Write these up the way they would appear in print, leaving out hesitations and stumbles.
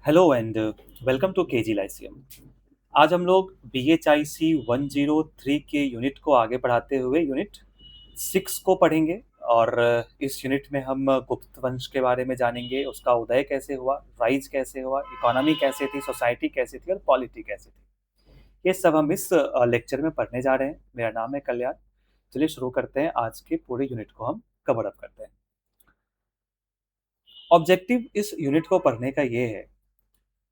Hello and welcome to KG Lyceum. आज हम लोग BHIC 103 के यूनिट को आगे बढ़ाते हुए यूनिट 6 को पढ़ेंगे। और इस यूनिट में हम गुप्त वंश के बारे में जानेंगे, उसका उदय कैसे हुआ, राइज कैसे हुआ, इकोनॉमी कैसे थी, सोसाइटी कैसी थी और पॉलिटी कैसी थी। ये सब हम इस लेक्चर में पढ़ने जा रहे हैं। मेरा नाम है कल्याण। चलिए शुरू करते हैं, आज के पूरे यूनिट को हम कवर अप करते हैं। ऑब्जेक्टिव इस यूनिट को पढ़ने का ये है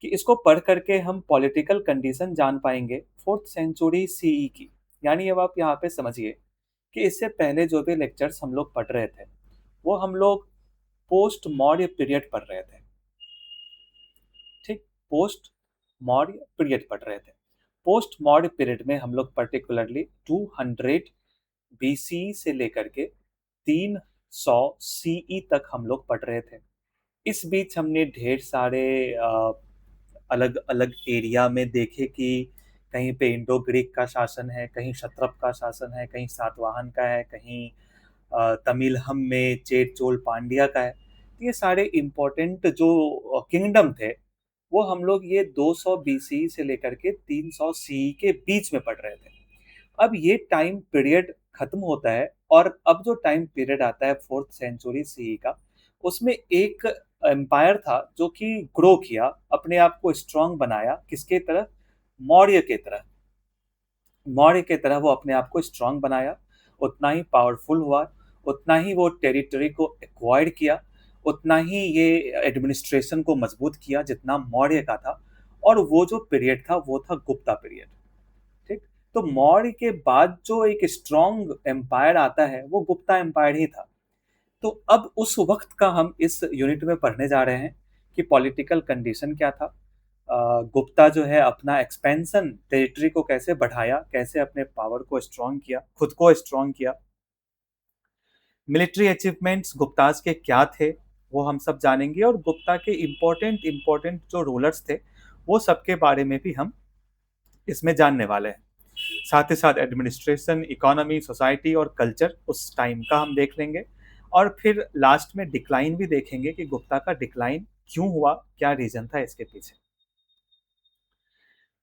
कि इसको पढ़ करके हम पॉलिटिकल कंडीशन जान पाएंगे 4th सेंचुरी सीई की। यानी अब आप यहाँ पे समझिए कि इससे पहले जो भी लेक्चर्स हम लोग पढ़ रहे थे वो हम लोग पोस्ट मौर्य पीरियड पढ़ रहे थे। ठीक, पोस्ट मौर्य पीरियड पढ़ रहे थे। पोस्ट मौर्य पीरियड में हम लोग पर्टिकुलरली 200 BC से लेकर के 300 सीई तक हम लोग पढ़ रहे थे। इस बीच हमने ढेर सारे अलग अलग एरिया में देखे कि कहीं पे इंडो ग्रीक का शासन है, कहीं क्षत्रप का शासन है, कहीं सातवाहन का है, कहीं तमिलहम में चेर चोल पांड्या का है। तो ये सारे इम्पोर्टेंट जो किंगडम थे वो हम लोग ये 200 BC से लेकर के 300 CE के बीच में पढ़ रहे थे। अब ये टाइम पीरियड खत्म होता है और अब जो टाइम पीरियड आता है 4th सेंचुरी CE का, उसमें एक एम्पायर था जो कि ग्रो किया, अपने आप को स्ट्रांग बनाया। किसके तरह? मौर्य के तरह। मौर्य के तरह वो अपने आप को स्ट्रांग बनाया, उतना ही पावरफुल हुआ, उतना ही वो टेरिटरी को एक्वायर्ड किया, उतना ही ये एडमिनिस्ट्रेशन को मजबूत किया जितना मौर्य का था। और वो जो पीरियड था वो था गुप्ता पीरियड। ठीक, तो मौर्य के बाद जो एक स्ट्रांग एम्पायर आता है वो गुप्ता एम्पायर ही था। तो अब उस वक्त का हम इस यूनिट में पढ़ने जा रहे हैं कि पॉलिटिकल कंडीशन क्या था। गुप्ता जो है अपना एक्सपेंशन टेरिटरी को कैसे बढ़ाया, कैसे अपने पावर को स्ट्रांग किया, खुद को स्ट्रांग किया। मिलिट्री अचीवमेंट्स गुप्ताज के क्या थे वो हम सब जानेंगे, और गुप्ता के इम्पोर्टेंट इम्पोर्टेंट जो रूलर्स थे वो सबके बारे में भी हम इसमें जानने वाले हैं। साथ ही साथ एडमिनिस्ट्रेशन, इकोनॉमी, सोसाइटी और कल्चर उस टाइम का हम देख लेंगे। और फिर लास्ट में डिक्लाइन भी देखेंगे कि गुप्ता का डिक्लाइन क्यों हुआ, क्या रीजन था इसके पीछे।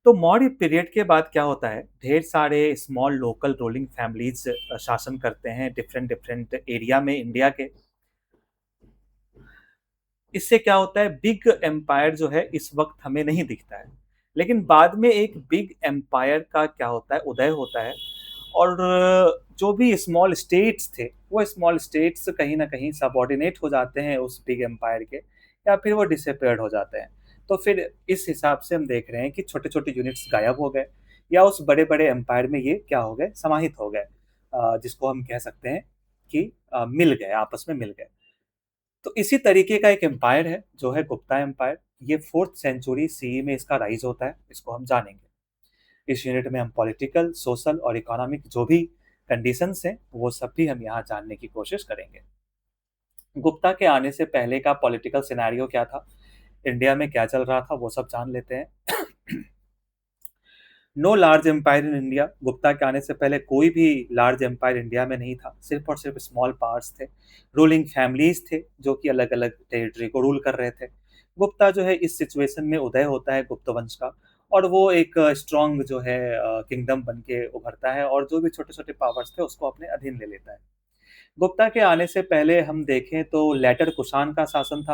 तो मौर्य पीरियड के बाद क्या होता है, ढेर सारे स्मॉल लोकल रूलिंग फैमिलीज शासन करते हैं डिफरेंट डिफरेंट एरिया में इंडिया के। इससे क्या होता है, बिग एम्पायर जो है इस वक्त हमें नहीं दिखता है, लेकिन बाद में एक बिग एम्पायर का क्या होता है, उदय होता है। और जो भी स्मॉल स्टेट्स थे वो स्मॉल स्टेट्स कहीं ना कहीं सबऑर्डिनेट हो जाते हैं उस बिग एम्पायर के, या फिर वो डिसअपियर्ड हो जाते हैं। तो फिर इस हिसाब से हम देख रहे हैं कि छोटे छोटे यूनिट्स गायब हो गए, या उस बड़े बड़े एम्पायर में ये क्या हो गए, समाहित हो गए। जिसको हम कह सकते हैं कि मिल गए, आपस में मिल गए। तो इसी तरीके का एक एम्पायर है जो है गुप्ता एम्पायर। ये 4th सेंचुरी CE में इसका राइज होता है, इसको हम जानेंगे। इस यूनिट में हम पॉलिटिकल, सोशल और इकोनॉमिक जो भी कंडीशंस हैं वो सब भी हम यहाँ जानने की कोशिश करेंगे। गुप्ता के आने से पहले का पॉलिटिकल सिनेरियो क्या था, इंडिया में क्या चल रहा था, वो सब जान लेते हैं। No large empire in India. Gupta के आने से पहले कोई भी लार्ज एम्पायर इंडिया में नहीं था, सिर्फ और सिर्फ स्मॉल पावर्स थे, रूलिंग फैमिलीज थे जो कि अलग अलग टेरिटरी को रूल कर रहे थे। गुप्ता जो है इस सिचुएशन में उदय होता है गुप्त वंश का, और वो एक स्ट्रॉन्ग जो है किंगडम बन के उभरता है, और जो भी छोटे छोटे पावर्स थे उसको अपने अधीन ले लेता है। गुप्ता के आने से पहले हम देखें तो लेटर कुषाण का शासन था।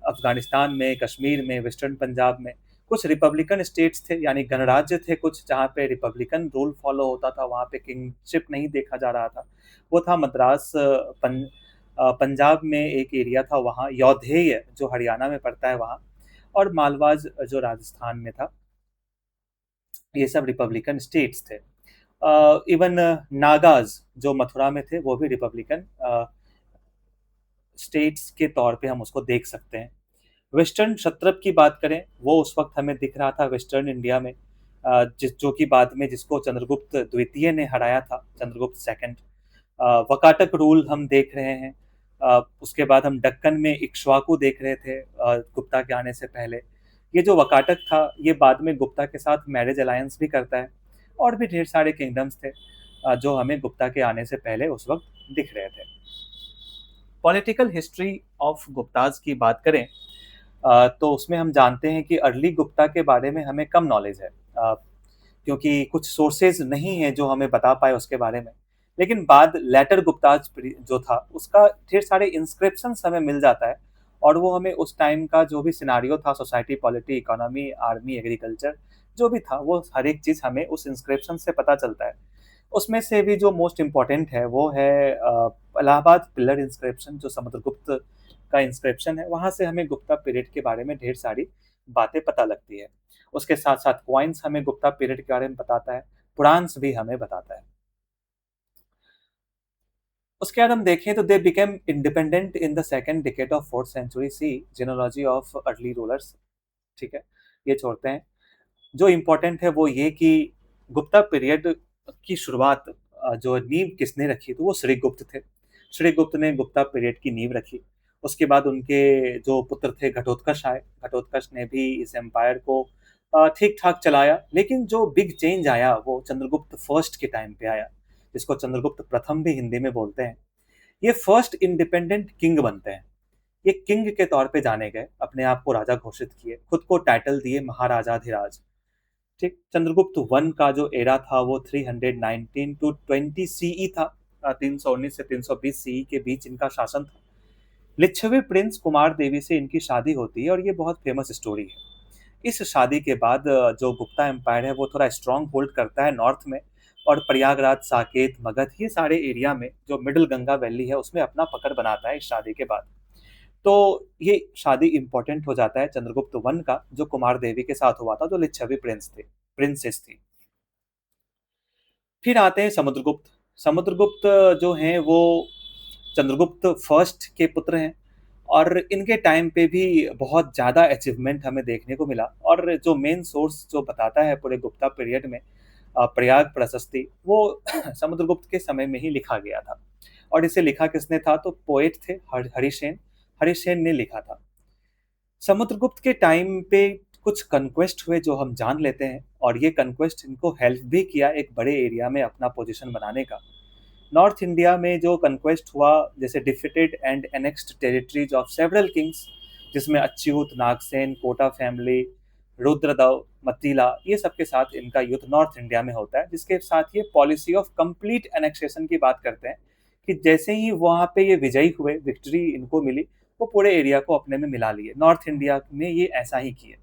अफगानिस्तान में, कश्मीर में, वेस्टर्न पंजाब में कुछ रिपब्लिकन स्टेट्स थे, यानी गणराज्य थे कुछ, जहाँ पे रिपब्लिकन रूल फॉलो होता था, वहाँ पे किंगशिप नहीं देखा जा रहा था। वो था मद्रास, पंजाब में एक एरिया था वहाँ, यौधेय जो हरियाणा में पड़ता है वहाँ, और मालवाज जो राजस्थान में था। ये सब रिपब्लिकन स्टेट्स थे। इवन नागाज जो मथुरा में थे वो भी रिपब्लिकन स्टेट्स के तौर पे हम उसको देख सकते हैं। वेस्टर्न क्षत्रप की बात करें, वो उस वक्त हमें दिख रहा था वेस्टर्न इंडिया में, जो कि बाद में जिसको चंद्रगुप्त द्वितीय ने हराया था, चंद्रगुप्त सेकंड। वकाटक रूल हम देख रहे हैं। उसके बाद हम दक्कन में इक्ष्वाकु देख रहे थे गुप्ता के आने से पहले। ये जो वकाटक था ये बाद में गुप्ता के साथ मैरिज अलायंस भी करता है। और भी ढेर सारे किंगडम्स थे जो हमें गुप्ता के आने से पहले उस वक्त दिख रहे थे। पॉलिटिकल हिस्ट्री ऑफ गुप्ताज की बात करें तो उसमें हम जानते हैं कि अर्ली गुप्ता के बारे में हमें कम नॉलेज है, क्योंकि कुछ सोर्सेज नहीं है जो हमें बता पाए उसके बारे में। लेकिन बाद लेटर गुप्ताज जो था उसका ढेर सारे इंस्क्रिप्शंस हमें मिल जाता है, और वो हमें उस टाइम का जो भी सिनारियो था, society, polity, economy, army, agriculture, जो भी था वो हर एक चीज़ हमें उस इंस्क्रिप्शन से पता चलता है। उसमें से भी जो मोस्ट इम्पोर्टेंट है वो है इलाहाबाद पिलर इंस्क्रिप्शन, जो समुद्रगुप्त का इंस्क्रिप्शन है। वहाँ से हमें गुप्ता पीरियड के बारे में ढेर सारी बातें पता लगती है। उसके साथ-साथ कॉइन्स हमें गुप्ता पीरियड के बारे में बताता है, पुराण्स भी हमें बताता है। उसके बाद हम देखें तो they became independent in the second decade of 4th century C, genealogy of early rulers. ठीक है, ये छोड़ते हैं। जो इम्पोर्टेंट है वो ये कि गुप्ता पीरियड की शुरुआत, जो नींव किसने रखी, तो वो श्रीगुप्त थे। श्रीगुप्त ने गुप्ता पीरियड की नींव रखी। उसके बाद उनके जो पुत्र थे घटोत्कच आए। घटोत्कच ने भी इस एम्पायर को ठीक ठाक चलाया, लेकिन जो बिग चेंज आया वो चंद्रगुप्त फर्स्ट के टाइम पे आया, जिसको चंद्रगुप्त प्रथम भी हिंदी में बोलते हैं। ये फर्स्ट इंडिपेंडेंट किंग बनते हैं। ये किंग के तौर पे जाने गए, अपने आप को राजा घोषित किए, खुद को टाइटल दिए महाराजाधिराज। ठीक, चंद्रगुप्त वन का जो एरा था वो 319 टू 20 सीई था। 319 से 320 सीई के बीच इनका शासन था। लिच्छवी प्रिंस कुमार देवी से इनकी शादी होती है, और ये बहुत फेमस स्टोरी है। इस शादी के बाद जो गुप्ता एम्पायर है वो थोड़ा स्ट्रांग होल्ड करता है नॉर्थ में, और प्रयागराज, साकेत, मगध, ये सारे एरिया में जो मिडिल गंगा वैली है उसमें अपना पकड़ बनाता है इस शादी के बाद। तो ये शादी इंपॉर्टेंट हो जाता है चंद्रगुप्त वन का, जो कुमार देवी के साथ हुआ था, जो लिच्छवी प्रिंसेस थी। फिर आते हैं समुद्रगुप्त। समुद्रगुप्त जो हैं वो चंद्रगुप्त फर्स्ट के पुत्र हैं, और इनके टाइम पे भी बहुत ज़्यादा अचीवमेंट हमें देखने को मिला। और जो मेन सोर्स जो बताता है पूरे गुप्ता पीरियड में, प्रयाग प्रशस्ति, वो समुद्रगुप्त के समय में ही लिखा गया था। और इसे लिखा किसने था, तो पोएट थे हरिसेन। हरिसेन ने लिखा था। समुद्रगुप्त के टाइम पे कुछ कन्क्वेस्ट हुए जो हम जान लेते हैं, और ये कन्क्वेस्ट इनको हेल्प भी किया एक बड़े एरिया में अपना पोजीशन बनाने का। नॉर्थ इंडिया में जो कन्क्वेस्ट हुआ, जैसे defeated and annexed territories of several Kings, जिसमें अच्युत, नागसेन, कोटा फैमिली, रुद्रदव, मतीला, ये सब के साथ इनका युद्ध नॉर्थ इंडिया में होता है, जिसके साथ ये पॉलिसी ऑफ कंप्लीट एनेक्सेशन की बात करते हैं, कि जैसे ही वहाँ पे ये विजयी हुए, विक्ट्री इनको मिली, वो पूरे एरिया को अपने में मिला लिए। नॉर्थ इंडिया में ये ऐसा ही किए।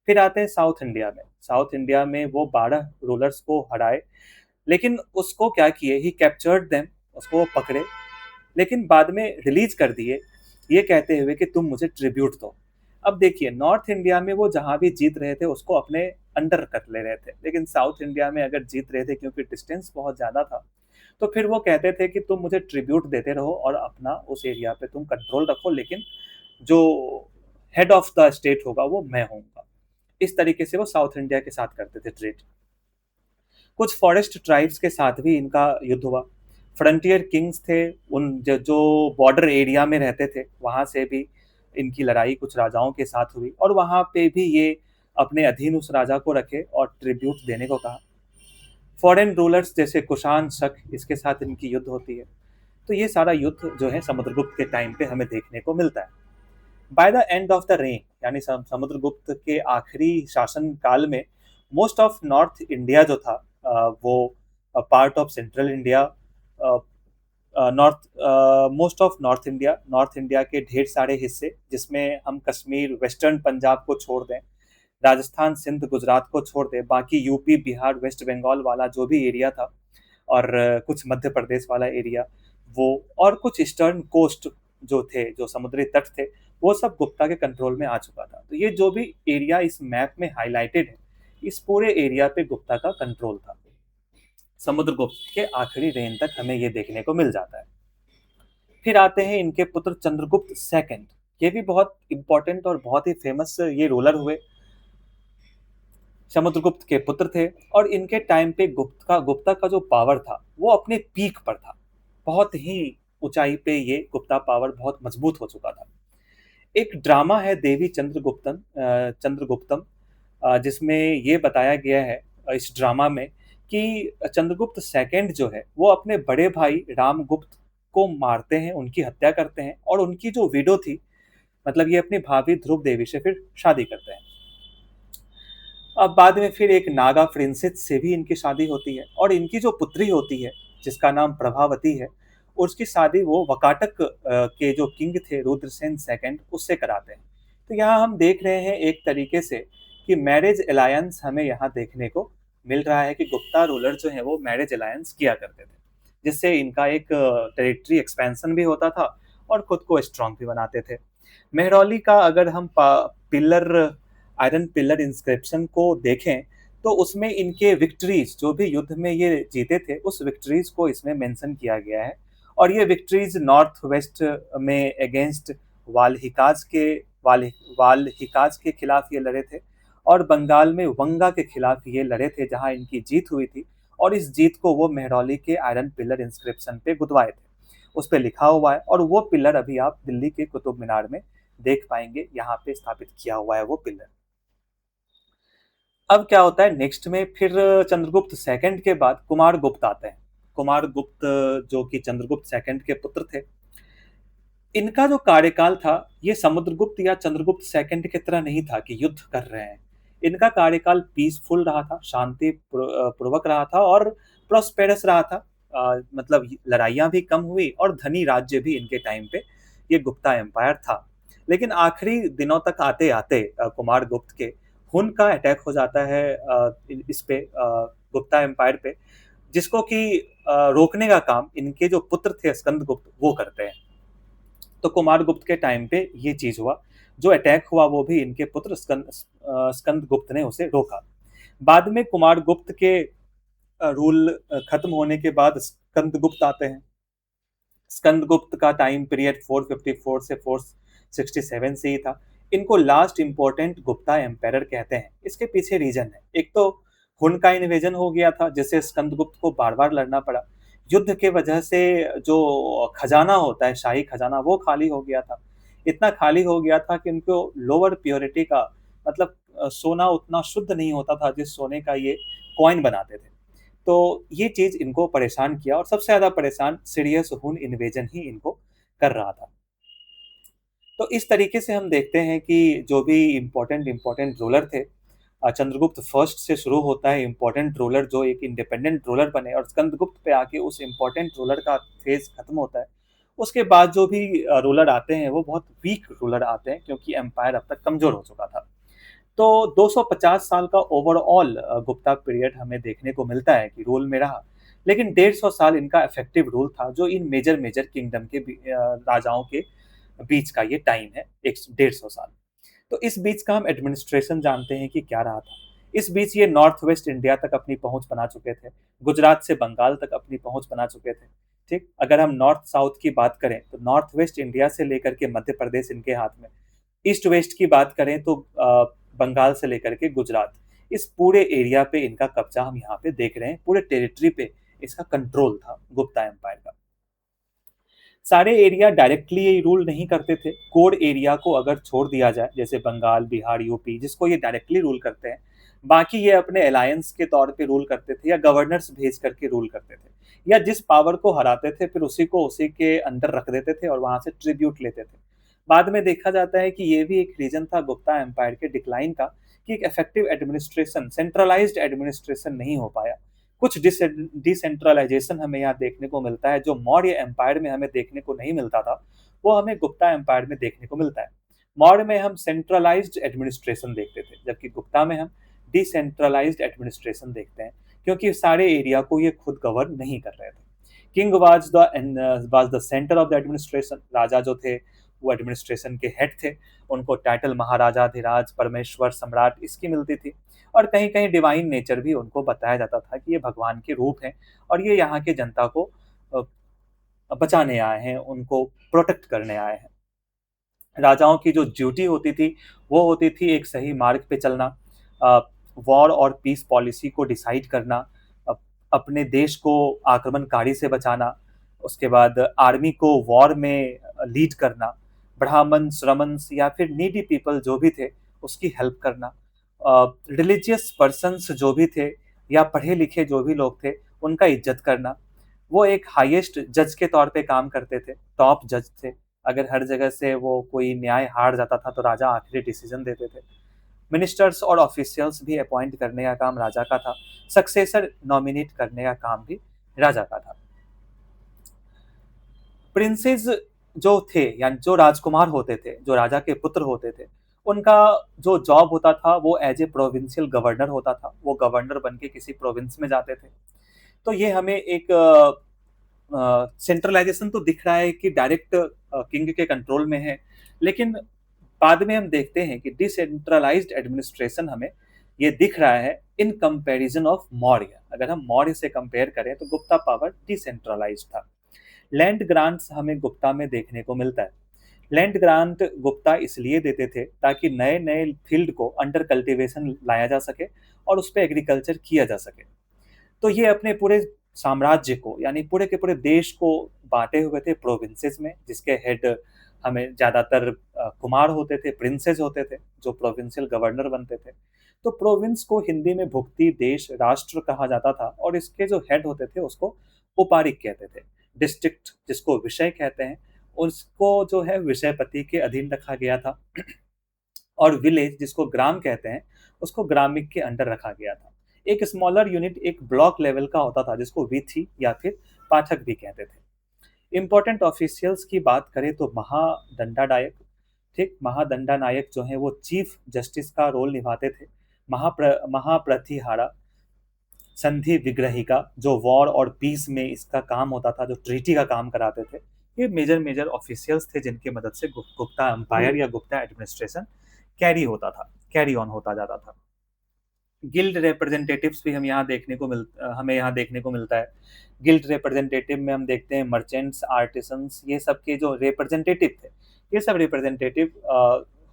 फिर आते हैं साउथ इंडिया में। साउथ इंडिया में वो 12 रूलर्स को हराए, लेकिन उसको क्या किए, ही कैप्चर्ड देम, उसको वो पकड़े, लेकिन बाद में रिलीज कर दिए, ये कहते हुए कि तुम मुझे ट्रिब्यूट दो। अब देखिए, नॉर्थ इंडिया में वो जहाँ भी जीत रहे थे उसको अपने अंडर कर ले रहे थे, लेकिन साउथ इंडिया में अगर जीत रहे थे, क्योंकि डिस्टेंस बहुत ज़्यादा था, तो फिर वो कहते थे कि तुम मुझे ट्रिब्यूट देते रहो और अपना उस एरिया पे तुम कंट्रोल रखो, लेकिन जो हेड ऑफ द स्टेट होगा वो मैं होऊंगा। इस तरीके से वो साउथ इंडिया के साथ करते थे ट्रेड। कुछ फॉरेस्ट ट्राइब्स के साथ भी इनका युद्ध हुआ। फ्रंटियर किंग्स थे, उन जो बॉर्डर एरिया में रहते थे, वहाँ से भी इनकी लड़ाई कुछ राजाओं के साथ हुई, और वहाँ पे भी ये अपने अधीन उस राजा को रखे और ट्रिब्यूट देने को कहा। फॉरेन रूलर्स जैसे कुषाण, शक, इसके साथ इनकी युद्ध होती है। तो ये सारा युद्ध जो है समुद्रगुप्त के टाइम पे हमें देखने को मिलता है। By the end of the rain, यानी समुद्रगुप्त के आखिरी शासन काल में, मोस्ट ऑफ नॉर्थ इंडिया जो था, वो part of central India, north most of north India के ढेर सारे हिस्से, जिसमें हम कश्मीर, वेस्टर्न पंजाब को छोड़ दें, राजस्थान, सिंध, गुजरात को छोड़ दें, बाकी यूपी, बिहार, वेस्ट बंगाल वाला जो भी एरिया था, और कुछ मध्य प्रदेश वाला एरिया, वो, और कुछ ईस्टर्न कोस्ट जो थे, जो समुद्री तट थे, वो सब गुप्ता के कंट्रोल में आ चुका था। तो ये जो भी एरिया इस मैप में हाईलाइटेड है, इस पूरे एरिया पे गुप्ता का कंट्रोल था। समुद्रगुप्त के आखिरी रेन तक हमें ये देखने को मिल जाता है। फिर आते हैं इनके पुत्र चंद्रगुप्त सेकंड। ये भी बहुत इंपॉर्टेंट और बहुत ही फेमस ये रूलर हुए। समुद्रगुप्त के पुत्र थे, और इनके टाइम पे गुप्ता का जो पावर था वो अपने पीक पर था। बहुत ही ऊंचाई पे ये गुप्ता पावर बहुत मजबूत हो चुका था। एक ड्रामा है देवी चंद्रगुप्तम, जिसमें ये बताया गया है, इस ड्रामा में, कि चंद्रगुप्त सेकंड जो है वो अपने बड़े भाई रामगुप्त को मारते हैं, उनकी हत्या करते हैं, और उनकी जो विडो थी मतलब ये अपनी भाभी ध्रुव देवी से फिर शादी करते हैं। अब बाद में फिर एक नागा प्रिंसेस से भी इनकी शादी होती है और इनकी जो पुत्री होती है जिसका नाम प्रभावती है, उसकी शादी वो वकाटक के जो किंग थे रुद्रसेन सेकंड उससे कराते हैं। तो यहाँ हम देख रहे हैं एक तरीके से कि मैरिज अलायंस हमें यहाँ देखने को मिल रहा है कि गुप्ता रूलर जो है वो मैरिज अलायंस किया करते थे, जिससे इनका एक टेरिटरी एक्सपेंशन भी होता था और खुद को स्ट्रांग भी बनाते थे। मेहरौली का अगर हम पिलर आयरन पिलर इंस्क्रिप्शन को देखें तो उसमें इनके विक्ट्रीज जो भी युद्ध में ये जीते थे उस विक्ट्रीज को इसमें मेंशन किया गया है। और ये विक्ट्रीज नॉर्थ वेस्ट में अगेंस्ट वाल्हिकाज के वाल वाल्हिकाज के खिलाफ ये लड़े थे और बंगाल में वंगा के खिलाफ ये लड़े थे जहां इनकी जीत हुई थी। और इस जीत को वो मेहरौली के आयरन पिलर इंस्क्रिप्शन पे गुदवाए थे, उस पे लिखा हुआ है। और वो पिलर अभी आप दिल्ली के कुतुब मीनार में देख पाएंगे, यहाँ पे स्थापित किया हुआ है वो पिलर। अब क्या होता है नेक्स्ट में, फिर चंद्रगुप्त सेकंड के बाद कुमार गुप्त आते हैं। कुमार गुप्त जो कि चंद्रगुप्त सेकंड के पुत्र थे, इनका जो कार्यकाल था ये समुद्रगुप्त या चंद्रगुप्त सेकंड की तरह नहीं था कि युद्ध कर रहे हैं। इनका कार्यकाल पीसफुल रहा था, शांति पूर्वक रहा था और प्रोस्पेरस रहा था। मतलब लड़ाइयाँ भी कम हुई और धनी राज्य भी इनके टाइम पे ये गुप्ता एम्पायर था। लेकिन आखिरी दिनों तक आते आते कुमार गुप्त के हुन का अटैक हो जाता है इस पे गुप्ता एम्पायर पे, जिसको कि रोकने का काम इनके जो पुत्र थे स्कंदगुप्त वो करते हैं। तो कुमार गुप्त के टाइम पे ये चीज हुआ, जो अटैक हुआ वो भी इनके पुत्र स्कंदगुप्त ने उसे रोका। बाद में कुमार गुप्त के रूल खत्म होने के बाद स्कंदगुप्त आते हैं। स्कंदगुप्त का टाइम पीरियड 454 से 467 से ही था। इनको लास्ट इंपॉर्टेंट गुप्ता एम्पायर कहते हैं। इसके पीछे रीजन है, एक तो हुन का इन्वेजन हो गया था जिससे स्कंदगुप्त को बार बार लड़ना पड़ा। युद्ध के वजह से जो खजाना होता है, शाही खजाना, वो खाली हो गया था। इतना खाली हो गया था कि उनको लोअर प्योरिटी का मतलब सोना उतना शुद्ध नहीं होता था जिस सोने का ये कॉइन बनाते थे। तो ये चीज इनको परेशान किया और सबसे ज्यादा परेशान सीरियस हुन इन्वेजन ही इनको कर रहा था। तो इस तरीके से हम देखते हैं कि जो भी इम्पोर्टेंट इम्पोर्टेंट रूलर थे, चंद्रगुप्त फर्स्ट से शुरू होता है इम्पोर्टेंट रूलर जो एक इंडिपेंडेंट रूलर बने, और स्कंदगुप्त पे आके उस इम्पोर्टेंट रूलर का फेज खत्म होता है। उसके बाद जो भी रूलर आते हैं वो बहुत वीक रूलर आते हैं क्योंकि एम्पायर अब तक कमजोर हो चुका था। तो 250 साल का ओवरऑल गुप्ता पीरियड हमें देखने को मिलता है कि रूल में रहा। लेकिन 150 साल इनका इफेक्टिव रूल था जो इन मेजर मेजर किंगडम के राजाओं के बीच का ये टाइम है, एक 150 साल। तो इस बीच का हम एडमिनिस्ट्रेशन जानते हैं कि क्या रहा था। इस बीच ये नॉर्थ वेस्ट इंडिया तक अपनी पहुंच बना चुके थे, गुजरात से बंगाल तक अपनी पहुंच बना चुके थे। ठीक, अगर हम नॉर्थ साउथ की बात करें तो नॉर्थ वेस्ट इंडिया से लेकर के मध्य प्रदेश इनके हाथ में, ईस्ट वेस्ट की बात करें तो बंगाल से लेकर के गुजरात, इस पूरे एरिया पे इनका कब्जा हम यहाँ पे देख रहे हैं। पूरे टेरिटरी पे इसका कंट्रोल था गुप्ता एम्पायर का। सारे एरिया डायरेक्टली रूल नहीं करते थे। कोर एरिया को अगर छोड़ दिया जाए, जैसे बंगाल, बिहार, यूपी, जिसको ये डायरेक्टली रूल करते हैं, बाकी ये अपने अलायंस के तौर पे रूल करते थे या गवर्नर्स भेज करके रूल करते थे, या जिस पावर को हराते थे फिर उसी को उसी के अंदर रख देते थे और वहां से ट्रिब्यूट लेते थे। बाद में देखा जाता है कि ये भी एक रीजन था गुप्ता एम्पायर के डिक्लाइन का कि एक इफेक्टिव एडमिनिस्ट्रेशन, सेंट्रलाइज्ड एडमिनिस्ट्रेशन नहीं हो पाया। कुछ डिसेंट्रलाइजेशन हमें यहाँ देखने को मिलता है जो मौर्य एम्पायर में हमें देखने को नहीं मिलता था, वो हमें गुप्ता एम्पायर में देखने को मिलता है। मौर्य में हम सेंट्रलाइज्ड एडमिनिस्ट्रेशन देखते थे, जबकि गुप्ता में हम डिसेंट्रलाइज्ड एडमिनिस्ट्रेशन देखते हैं, क्योंकि सारे एरिया को ये खुद गवर्न नहीं कर रहे थे। King was the centre of the administration. राजा जो थे वो एडमिनिस्ट्रेशन के हेड थे, उनको टाइटल महाराजाधिराज, परमेश्वर, सम्राट इसकी मिलती थी। और कहीं कहीं डिवाइन नेचर भी उनको बताया जाता था कि ये भगवान के रूप हैं और ये यहाँ के जनता को बचाने आए हैं, उनको प्रोटेक्ट करने आए हैं। राजाओं की जो ड्यूटी होती थी वो होती थी एक सही मार्ग पे चलना, वॉर और पीस पॉलिसी को डिसाइड करना, अपने देश को आक्रमणकारी से बचाना, उसके बाद आर्मी को वॉर में लीड करना, ब्राह्मण, श्रमन्स या फिर नीडी पीपल जो भी थे उसकी हेल्प करना, रिलीजियस पर्सन्स जो भी थे या पढ़े लिखे जो भी लोग थे उनका इज्जत करना। वो एक हाईएस्ट जज के तौर पे काम करते थे, टॉप जज थे। अगर हर जगह से वो कोई न्याय हार जाता था तो राजा आखिरी डिसीजन देते थे। मिनिस्टर्स और ऑफिशियल्स भी अपॉइंट करने का काम राजा का था। सक्सेसर नॉमिनेट करने का काम भी राजा का था। प्रिंसेस जो थे, यानी जो राजकुमार होते थे, जो राजा के पुत्र होते थे, उनका जो जॉब होता था वो एज ए प्रोविंशियल गवर्नर होता था। वो गवर्नर बन के किसी प्रोविंस में जाते थे। तो ये हमें एक सेंट्रलाइजेशन तो दिख रहा है कि डायरेक्ट किंग के कंट्रोल में है, लेकिन बाद में हम देखते हैं कि डिसेंट्रलाइज्ड एडमिनिस्ट्रेशन हमें ये दिख रहा है इन कंपैरिजन ऑफ मौर्य। अगर हम मौर्य से कंपेयर करें तो गुप्ता पावर डिसेंट्रलाइज्ड था। लैंड ग्रांट्स हमें गुप्ता में देखने को मिलता है। लैंड ग्रांट गुप्ता इसलिए देते थे ताकि नए नए फील्ड को अंडर कल्टीवेशन लाया जा सके और उस पर एग्रीकल्चर किया जा सके। तो ये अपने पूरे साम्राज्य को, यानी पूरे के पूरे देश को बांटे हुए थे प्रोविंसेस में, जिसके हेड हमें ज्यादातर कुमार होते थे, प्रिंसेस होते थे, जो प्रोविंशियल गवर्नर बनते थे। तो प्रोविंस को हिंदी में भुक्ति, देश, राष्ट्र कहा जाता था और इसके जो हेड होते थे उसको उपारिक कहते थे। डिस्ट्रिक्ट जिसको विषय कहते हैं उसको जो है विषयपति के अधीन रखा गया था, और विलेज जिसको ग्राम कहते हैं उसको ग्रामिक के अंडर रखा गया था। एक स्मॉलर यूनिट एक ब्लॉक लेवल का होता था जिसको वीथी या फिर पाठक भी कहते थे। इंपॉर्टेंट ऑफिशियल्स की बात करें तो महादंडानायक, ठीक, महादंडानायक जो है वो चीफ जस्टिस का रोल निभाते थे। महाप्रतिहारा, संधि विग्रहिका जो वॉर और पीस में इसका काम होता था, जो ट्रीटी का काम कराते थे, ये मेजर मेजर ऑफिशियल्स थे जिनकी मदद से गुप्ता एम्पायर या गुप्ता एडमिनिस्ट्रेशन कैरी ऑन होता जाता था। गिल्ड रिप्रेजेंटेटिव्स भी हमें यहाँ देखने को मिलता है। गिल्ड रिप्रेजेंटेटिव में हम देखते हैं मर्चेंट्स, आर्टिसंस, ये सब के जो रिप्रेजेंटेटिव थे, ये सब रिप्रेजेंटेटिव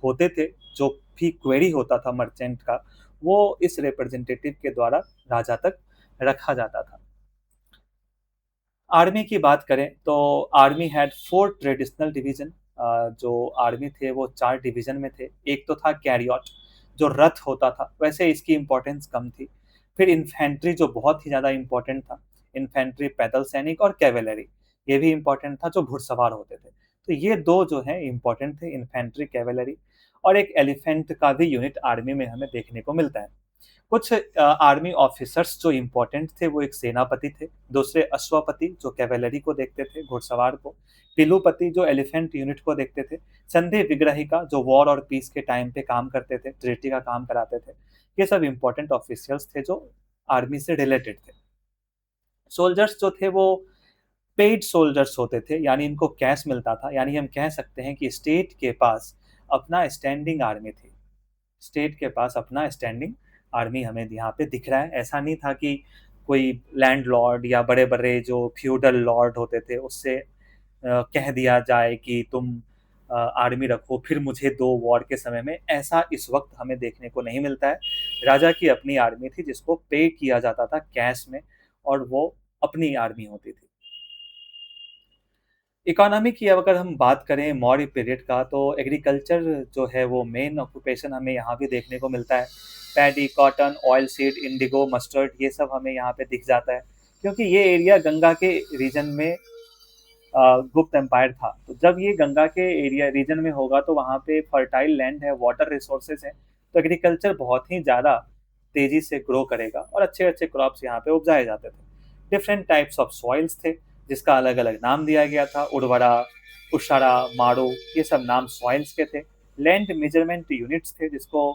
होते थे। जो भी क्वेरी होता था मर्चेंट का, वो इस रिप्रेजेंटेटिव के द्वारा राजा तक रखा जाता था। आर्मी की बात करें तो आर्मी हैड 4 ट्रेडिशनल डिवीजन। जो आर्मी थे वो 4 डिवीजन में थे। एक तो था कैरियट जो रथ होता था, वैसे इसकी इंपॉर्टेंस कम थी। फिर इन्फेंट्री जो बहुत ही ज़्यादा इंपॉर्टेंट था, इन्फेंट्री पैदल सैनिक, और कैवेलरी ये भी इंपॉर्टेंट था जो घुड़सवार होते थे। तो ये दो जो है इंपॉर्टेंट थे, इन्फेंट्री, कैवेलरी। और एक एलिफेंट का भी यूनिट आर्मी में हमें देखने को मिलता है। कुछ आर्मी ऑफिसर्स जो इम्पोर्टेंट थे वो एक सेनापति थे, दूसरे अश्वपति जो कैवेलरी को देखते थे, घुड़सवार को, पिलुपति जो एलिफेंट यूनिट को देखते थे, संधि विग्रहिका जो वॉर और पीस के टाइम पे काम करते थे, ट्रीटी का काम कराते थे। ये सब इम्पोर्टेंट ऑफिशियल्स थे जो आर्मी से रिलेटेड थे। सोल्जर्स जो थे वो पेड सोल्जर्स होते थे, यानी इनको कैश मिलता था। यानी हम कह सकते हैं कि स्टेट के पास अपना स्टैंडिंग आर्मी थी। स्टेट के पास अपना स्टैंडिंग आर्मी हमें यहाँ पे दिख रहा है। ऐसा नहीं था कि कोई लैंड लॉर्ड या बड़े बड़े जो फ्यूडल लॉर्ड होते थे उससे कह दिया जाए कि तुम आर्मी रखो फिर मुझे दो वॉर के समय में। ऐसा इस वक्त हमें देखने को नहीं मिलता है। राजा की अपनी आर्मी थी जिसको पे किया जाता था कैश में, और वो अपनी आर्मी होती थी। इकोनॉमी की अगर हम बात करें मौर्य पीरियड का, तो एग्रीकल्चर जो है वो मेन ऑक्यूपेशन हमें यहाँ भी देखने को मिलता है। Paddy, cotton, oil seed, Indigo, mustard, ये सब हमें यहाँ पे दिख जाता है, क्योंकि ये एरिया गंगा के रीजन में गुप्त एम्पायर था। तो जब ये गंगा के एरिया रीजन में होगा तो वहाँ पे फर्टाइल लैंड है, वाटर रिसोर्सेज है, तो एग्रीकल्चर बहुत ही ज़्यादा तेजी से ग्रो करेगा और अच्छे अच्छे क्रॉप्स यहाँ पे उपजाए जाते थे। डिफरेंट टाइप्स ऑफ सॉइल्स थे जिसका अलग अलग नाम दिया गया था, उर्वरा, उषारा, मारो, ये सब नाम सॉइल्स के थे। लैंड मेजरमेंट यूनिट्स थे जिसको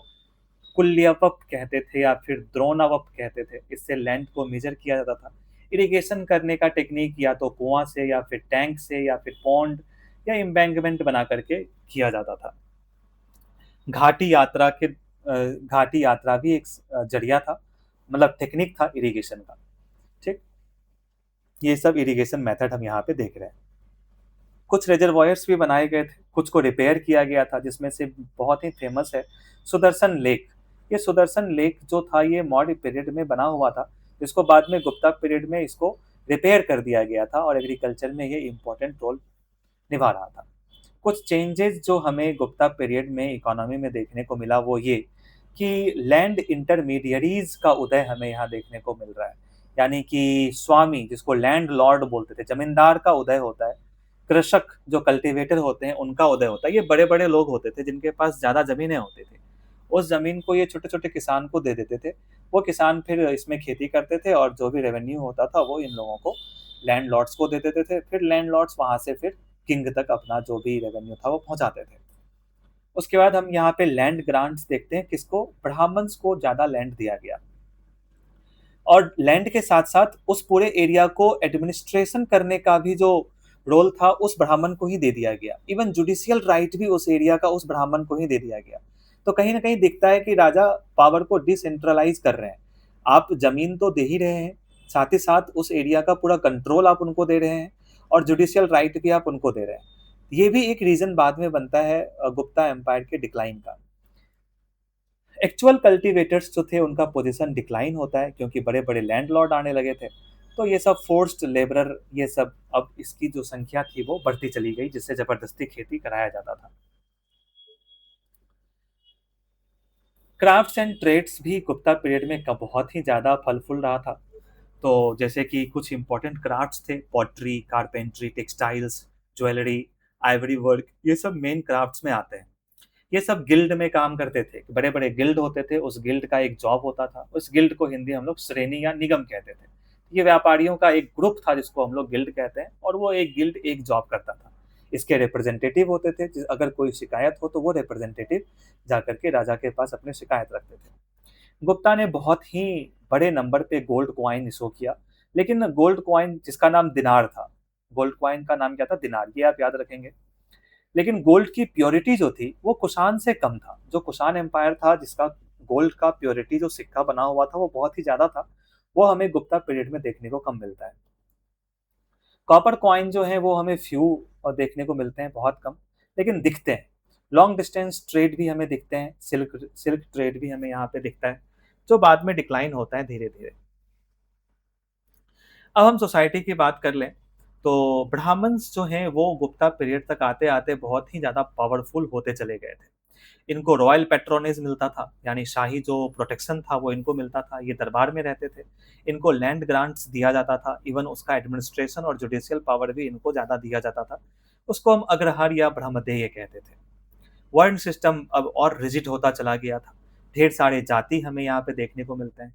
कुल्यवप कहते थे या फिर द्रोणावप कहते थे। इससे लैंड को मेजर किया जाता था। इरिगेशन करने का टेक्निक या तो कुआं से या फिर टैंक से या फिर पॉन्ड या एम्बैंकमेंट बना करके किया जाता था। घाटी यात्रा भी एक जरिया था, मतलब टेक्निक था इरिगेशन का। ठीक, ये सब इरिगेशन मेथड हम यहाँ पे देख रहे हैं। कुछ रिजर्वायर्स भी बनाए गए थे, कुछ को रिपेयर किया गया था, जिसमें से बहुत ही फेमस है सुदर्शन लेक। ये सुदर्शन लेक जो था ये मौर्य पीरियड में बना हुआ था, जिसको बाद में गुप्ता पीरियड में इसको रिपेयर कर दिया गया था, और एग्रीकल्चर में ये इंपॉर्टेंट रोल निभा रहा था। कुछ चेंजेस जो हमें गुप्ता पीरियड में इकोनॉमी में देखने को मिला वो ये कि लैंड इंटरमीडियरीज का उदय हमें यहाँ देखने को मिल रहा है। यानी कि स्वामी जिसको लैंड लॉर्ड बोलते थे, जमींदार का उदय होता है। कृषक जो कल्टीवेटर होते हैं उनका उदय होता है। ये बड़े-बड़े लोग होते थे जिनके पास ज़्यादा ज़मीनें होती थी। उस ज़मीन को ये छोटे-छोटे किसान को दे देते थे। वो किसान फिर इसमें खेती करते थे और जो भी रेवेन्यू होता था वो इन लोगों को लैंडलॉर्ड्स को दे देते थे। फिर लैंडलॉर्ड्स वहाँ से फिर किंग तक अपना जो भी रेवेन्यू था वो पहुँचाते थे। उसके बाद हम यहाँ पे लैंड ग्रांट्स देखते हैं, किसको? ब्राह्मण्स को ज़्यादा लैंड दिया गया। और लैंड के साथ-साथ उस पूरे एरिया को एडमिनिस्ट्रेशन करने का भी जो रोल था उस ब्राह्मण को ही दे दिया गया। इवन जुडिशियल राइट भी उस एरिया का उस ब्राह्मण को ही दे दिया गया। तो कहीं न कहीं दिखता है कि राजा पावर को डिसेंट्रलाइज़ कर रहे हैं। आप ज़मीन तो दे ही रहे हैं, साथ ही साथ उस एरिया का पूरा कंट्रोल आप उनको दे रहे हैं और जुडिशियल राइट भी आप उनको दे रहे हैं। ये भी एक रीज़न बाद में बनता है गुप्ता एम्पायर के डिक्लाइन का। एक्चुअल कल्टीवेटर्स जो थे उनका पोजीशन डिक्लाइन होता है क्योंकि बड़े-बड़े लैंडलॉर्ड आने लगे थे। तो ये सब फोर्स्ड लेबरर ये सब अब इसकी जो संख्या थी वो बढ़ती चली गई जिससे ज़बरदस्ती खेती कराया जाता था। क्राफ्ट्स एंड ट्रेड्स भी गुप्ता पीरियड में क बहुत ही ज़्यादा फल-फूल रहा था। तो जैसे कि कुछ इम्पोर्टेंट क्राफ्ट्स थे, pottery, carpentry, textiles, jewellery, Ivory work, ये सब मेन क्राफ्ट्स में आते हैं। ये सब गिल्ड में काम करते थे। बड़े-बड़े गिल्ड होते थे, उस गिल्ड का एक जॉब होता था। उस गिल्ड को हिंदी हम लोग श्रेणी या निगम कहते थे। ये व्यापारियों का एक ग्रुप था जिसको हम लोग गिल्ड कहते हैं और वो एक गिल्ड एक जॉब करता था। इसके रिप्रेजेंटेटिव होते थे, अगर कोई शिकायत हो तो वो रिप्रेजेंटेटिव जाकर के राजा के पास अपनी शिकायत रखते थे। गुप्ता ने बहुत ही बड़े नंबर पे गोल्ड कॉइन इश्यू किया, लेकिन गोल्ड कॉइन जिसका नाम दिनार था, गोल्ड कॉइन का नाम क्या था? दिनार, ये आप याद रखेंगे। लेकिन गोल्ड की प्योरिटी जो थी वो कुषाण से कम था। जो कुषाण एम्पायर था जिसका गोल्ड का प्योरिटी जो सिक्का बना हुआ था वो बहुत ही ज़्यादा था, वो हमें गुप्ता पीरियड में देखने को कम मिलता है। कॉपर कॉइन जो है वो हमें फ्यू देखने को मिलते हैं, बहुत कम, लेकिन दिखते हैं। लॉन्ग डिस्टेंस ट्रेड भी हमें दिखते हैं, सिल्क सिल्क ट्रेड भी हमें यहाँ पे दिखता है, जो बाद में डिक्लाइन होता है धीरे-धीरे। अब हम सोसाइटी की बात कर लें, तो ब्राह्मण्स जो हैं वो गुप्ता पीरियड तक आते-आते बहुत ही ज़्यादा पावरफुल होते चले गए थे। इनको रॉयल पैट्रोनेज मिलता था, यानी शाही जो प्रोटेक्शन था वो इनको मिलता था, ये दरबार में रहते थे। इनको लैंड ग्रांट्स दिया जाता था, इवन उसका एडमिनिस्ट्रेशन और जुडिशियल पावर भी इनको ज़्यादा दिया जाता था। उसको हम अग्रहार या ब्रह्मदेय कहते थे। वर्ण सिस्टम अब और रिजिड होता चला गया था। ढेर सारे जाति हमें यहाँ पे देखने को मिलते हैं।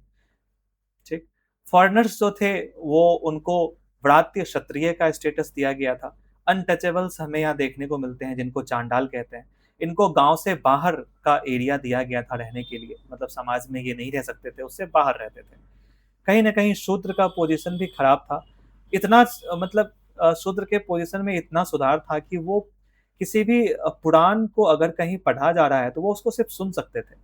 ठीक। फॉरेनर्स जो थे वो उनको व्रात्य क्षत्रिय का स्टेटस दिया गया था। अनटचेबल्स हमें यहाँ देखने को मिलते हैं जिनको चांडाल कहते हैं। इनको गाँव से बाहर का एरिया दिया गया था रहने के लिए, मतलब समाज में ये नहीं रह सकते थे, उससे बाहर रहते थे। कहीं न कहीं शूद्र का पोज़ीशन भी खराब था। इतना मतलब शूद्र के पोज़ीशन में इतना सुधार था कि वो किसी भी पुराण को अगर कहीं पढ़ा जा रहा है तो वो उसको सिर्फ़ सुन सकते थे,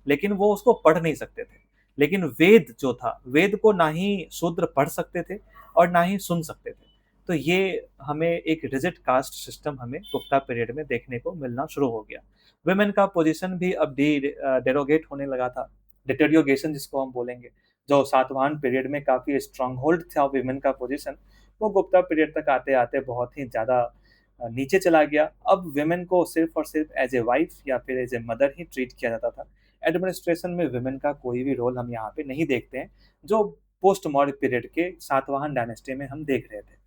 लेकिन वो उसको पढ़ नहीं सकते थे। लेकिन वेद जो था, वेद को ना ही शूद्र पढ़ सकते थे और ना ही सुन सकते थे। तो ये हमें एक रिजिड कास्ट सिस्टम हमें गुप्ता पीरियड में देखने को मिलना शुरू हो गया। वुमेन का पोज़ीशन भी अब डेरोगेट होने लगा था, डिटेरियोरेशन जिसको हम बोलेंगे। जो सातवाहन पीरियड में काफ़ी स्ट्रॉन्गहोल्ड था वुमेन का पोज़ीशन, वो गुप्ता पीरियड तक आते-आते बहुत ही ज़्यादा नीचे चला गया। अब वुमेन को सिर्फ़ और सिर्फ़ एज़ ए वाइफ़ या फिर as a mother he treat किया जाता था। एडमिनिस्ट्रेशन में वुमेन का कोई भी रोल हम यहाँ पे नहीं देखते हैं, जो पोस्ट मौर्य पीरियड के सातवाहन डायनेस्टी में हम देख रहे थे।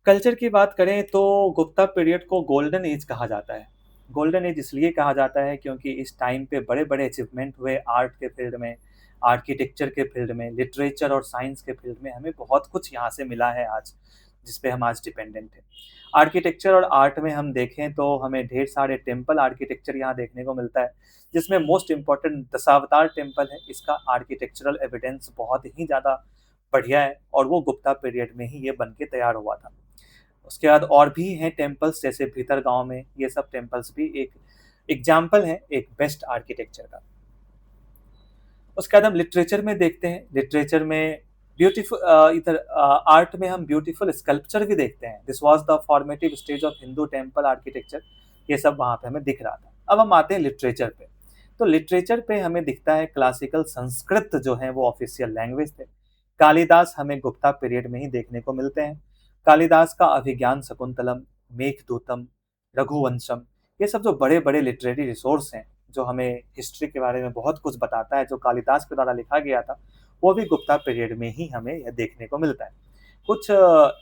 कल्चर की बात करें तो गुप्ता पीरियड को गोल्डन एज कहा जाता है। गोल्डन एज इसलिए कहा जाता है क्योंकि इस टाइम पे बड़े-बड़े अचीवमेंट हुए आर्ट के फील्ड में, आर्किटेक्चर के फील्ड में, लिटरेचर और साइंस के फील्ड में हमें बहुत कुछ यहाँ से मिला है आज, जिस पे हम आज डिपेंडेंट हैं। आर्किटेक्चर और आर्ट में हम देखें तो हमें ढेर सारे टेम्पल आर्किटेक्चर यहाँ देखने को मिलता है, जिसमें मोस्ट इम्पोर्टेंट दशावतार टेम्पल है। इसका आर्किटेक्चरल एविडेंस बहुत ही ज़्यादा बढ़िया है और वो गुप्ता पीरियड में ही ये बन के तैयार हुआ था। उसके बाद और भी हैं टेम्पल्स जैसे भीतर गाँव में, ये सब टेम्पल्स भी एक एग्ज़ाम्पल है एक बेस्ट आर्किटेक्चर का। उसके बाद हम लिटरेचर में देखते हैं, लिटरेचर में इधर आर्ट में हम ब्यूटीफुल स्कल्पचर भी देखते हैं। This was the formative stage of Hindu temple architecture, ये सब वहाँ पे हमें दिख रहा था। अब हम आते हैं लिटरेचर पे, तो लिटरेचर पे हमें दिखता है क्लासिकल संस्कृत जो है वो ऑफ़िशियल लैंग्वेज थे। कालिदास हमें गुप्ता पीरियड में ही देखने को मिलते हैं। कालिदास का अभिज्ञान शकुंतलम, मेघदूतम, रघुवंशम, ये सब जो बड़े-बड़े लिटरेरी रिसोर्स हैं, जो हमें हिस्ट्री के बारे में बहुत कुछ बताता है, जो कालिदास के द्वारा लिखा गया था, वो भी गुप्ता पीरियड में ही हमें यह देखने को मिलता है। कुछ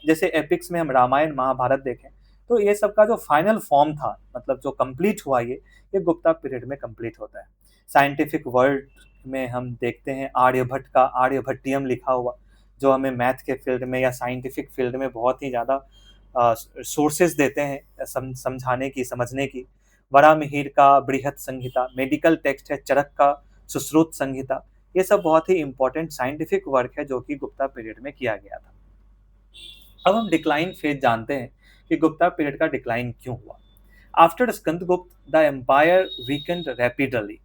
जैसे एपिक्स में हम रामायण महाभारत देखें, तो ये सब का जो फाइनल फॉर्म था, मतलब जो कंप्लीट हुआ ये गुप्ता पीरियड में कंप्लीट होता है। साइंटिफिक वर्ल्ड में हम देखते हैं आर्यभट्ट का आर्यभट्टियम लिखा हुआ, जो हमें मैथ के फील्ड में या साइंटिफिक फील्ड में बहुत ही ज़्यादा सोर्सेज देते हैं समझाने की, समझने की। वराहमिहिर का बृहत संहिता, मेडिकल टेक्स्ट है चरक का सुश्रुत संहिता। ये सब बहुत ही इंपॉर्टेंट साइंटिफिक वर्क है जो कि गुप्ता पीरियड में किया गया था। अब हम डिक्लाइन फेज जानते हैं कि गुप्ता पीरियड का डिक्लाइन क्यों हुआ। After Skandagupta the empire weakened rapidly.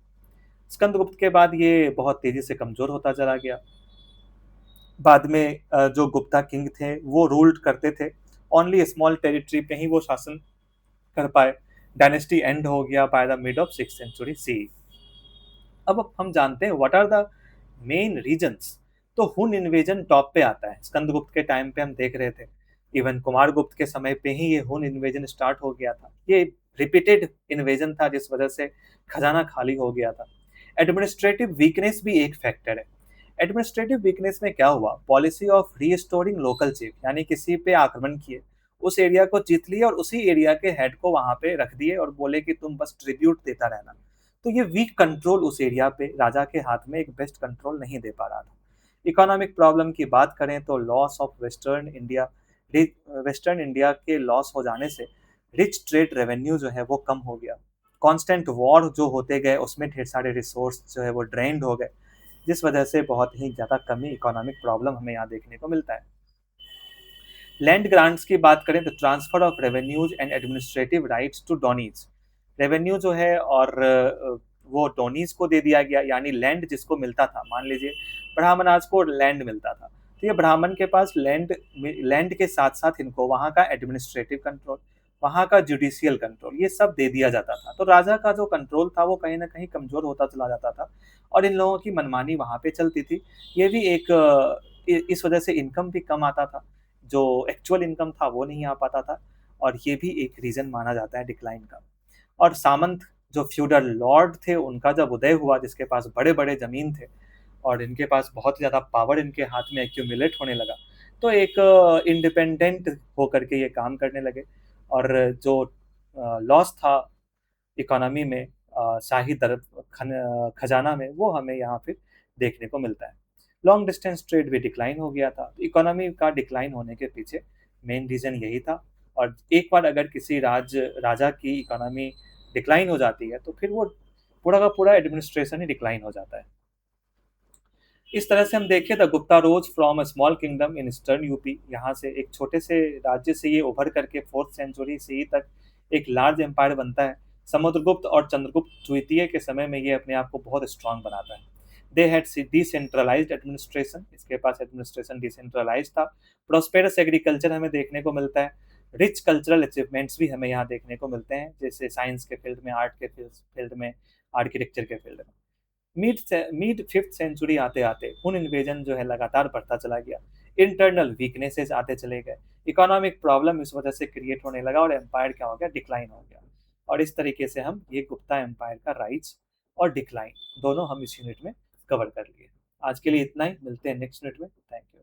Skandagupta के बाद ये बहुत तेजी से कमजोर होता चला गया। बाद में जो गुप्ता किंग थे वो रूल्ड करते थे, ओनली स्मॉल टेरिटरी पे ही वो शासन कर पाए। डायनेस्टी एंड हो गया by the mid of 6th century C. अब हम जानते हैं what are the main reasons. तो हुन इन्वेजन टॉप पे आता है, स्कंदगुप्त के टाइम पे हम देख रहे थे। इवन कुमार गुप्त के समय पे ही ये हुन इन्वेजन स्टार्ट हो गया था। ये रिपीटेड इन्वेजन था जिस वजह से खजाना खाली हो गया था। एडमिनिस्ट्रेटिव वीकनेस भी एक फैक्टर है। एडमिनिस्ट्रेटिव वीकनेस में क्या हुआ, policy of restoring local chief, यानी किसी पे आक्रमण किए, उस एरिया को जीत लिए और उसी एरिया के हेड को वहां पे रख दिए और बोले कि तुम बस ट्रिब्यूट देता रहना। तो ये वीक कंट्रोल उस एरिया पे राजा के हाथ में एक बेस्ट कंट्रोल नहीं दे पा रहा था। इकोनॉमिक प्रॉब्लम की बात करें तो लॉस ऑफ वेस्टर्न इंडिया के लॉस हो जाने से रिच ट्रेड रेवेन्यू जो है वो कम हो गया। कांस्टेंट वॉर जो होते गए उसमें ढेर सारे रिसोर्स जो है वो ड्रेन्ड हो गए, जिस वजह से बहुत ही ज़्यादा कमी इकोनॉमिक प्रॉब्लम हमें यहाँ देखने को मिलता है। लैंड ग्रांट्स की बात करें तो transfer of revenues and administrative rights to donees. Revenue जो है और वो डोनीज को दे दिया गया, यानी लैंड जिसको मिलता था, मान लीजिए ब्राह्मणाज को लैंड मिलता था, तो ये ब्राह्मण के पास लैंड लैंड के साथ साथ इनको वहाँ का एडमिनिस्ट्रेटिव कंट्रोल, वहाँ का जुडिशियल कंट्रोल, ये सब दे दिया जाता था। तो राजा का जो कंट्रोल था वो कहीं ना कहीं कमजोर होता चला जाता था और इन लोगों की मनमानी वहाँ पे चलती थी। ये भी एक इस वजह से इनकम भी कम आता था, जो एक्चुअल इनकम था वो नहीं आ पाता था, और ये भी एक रीजन माना जाता है डिक्लाइन का। और सामंत जो फ्यूडल लॉर्ड थे उनका जब उदय हुआ, जिसके पास बड़े बड़े जमीन थे और इनके पास बहुत ही ज़्यादा पावर इनके हाथ में एक्यूमुलेट होने लगा, तो एक इंडिपेंडेंट होकर के ये काम करने लगे। और जो लॉस था इकोनॉमी में, शाही खजाना में, वो हमें यहाँ फिर देखने को मिलता है। लॉन्ग डिस्टेंस ट्रेड भी डिक्लाइन हो गया था। तो इकोनॉमी का डिक्लाइन होने के पीछे मेन रीजन यही था। और एक बार अगर किसी राजा की इकोनॉमी डिक्लाइन हो जाती है तो फिर वो पूरा का पूरा एडमिनिस्ट्रेशन ही डिक्लाइन हो जाता है। इस तरह से हम देखें the Gupta rose from a small kingdom in eastern UP, यहाँ से एक छोटे से राज्य से ये उभर करके 4th सेंचुरी से तक एक लार्ज एम्पायर बनता है। समुद्रगुप्त और चंद्रगुप्त द्वितीय के समय में ये अपने आप को बहुत स्ट्रांग बनाता है। दे हैड डिसेंट्रलाइज्ड एडमिनिस्ट्रेशन, इसके पास एडमिनिस्ट्रेशन डिसेंट्रलाइज था। प्रोस्पेरस एग्रीकल्चर हमें देखने को मिलता है। रिच कल्चरल अचीवमेंट्स भी हमें यहाँ देखने को मिलते हैं, जैसे साइंस के फील्ड में, आर्ट के फील्ड में, आर्किटेक्चर के फील्ड में। मिड 5th सेंचुरी आते आते उन इन्वेजन जो है लगातार बढ़ता चला गया। इंटरनल वीकनेसेस आते चले गए, इकोनॉमिक प्रॉब्लम इस वजह से क्रिएट होने लगा और एम्पायर क्या हो गया, डिक्लाइन हो गया। और इस तरीके से हम ये गुप्ता एम्पायर का राइज और डिक्लाइन दोनों हम इस यूनिट में कवर कर लिए। आज के लिए इतना ही, मिलते हैं नेक्स्ट यूनिट में। Thank you.